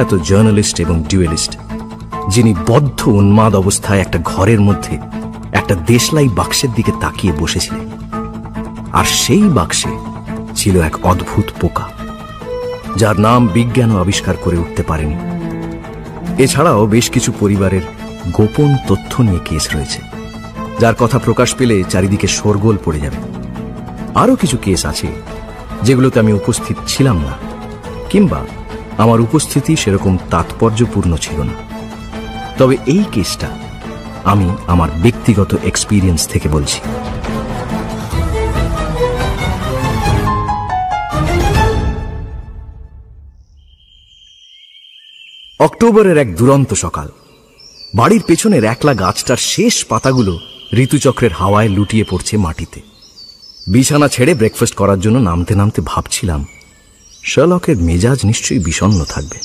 এত জার্নালিস্ট এবং ডুয়েলিস্ট, যিনি বদ্ধ উন্মাদ অবস্থায় একটা ঘরের মধ্যে একটা দেশলাই বাক্সের দিকে তাকিয়ে বসেছিলেন, আর সেই বাক্সে ছিল এক অদ্ভুত পোকা, যার নাম বিজ্ঞানও আবিষ্কার করে উঠতে পারেনি। এছাড়াও বেশ কিছু পরিবারের গোপন তথ্য নিয়ে কেস রয়েছে, যার কথা প্রকাশ পেলে চারিদিকে শোরগোল পড়ে যাবে। আরও কিছু কেস আছে যেগুলোতে আমি উপস্থিত ছিলাম না, কিংবা আমার উপস্থিতি সেরকম তাৎপর্যপূর্ণ ছিল না। তবে এই কেসটা আমি আমার ব্যক্তিগত এক্সপিরিয়েন্স থেকে বলছি। অক্টোবরের এক দুরন্ত সকাল, বাড়ির পেছনের একলা গাছটার শেষ পাতাগুলো ঋতুচক্রের হাওয়ায় লুটিয়ে পড়ছে মাটিতে। বিছানা ছেড়ে ব্রেকফাস্ট করার জন্য নামতে নামতে ভাবছিলাম, শার্লকের মেজাজ নিশ্চয়ই বিষণ্ণ থাকবে।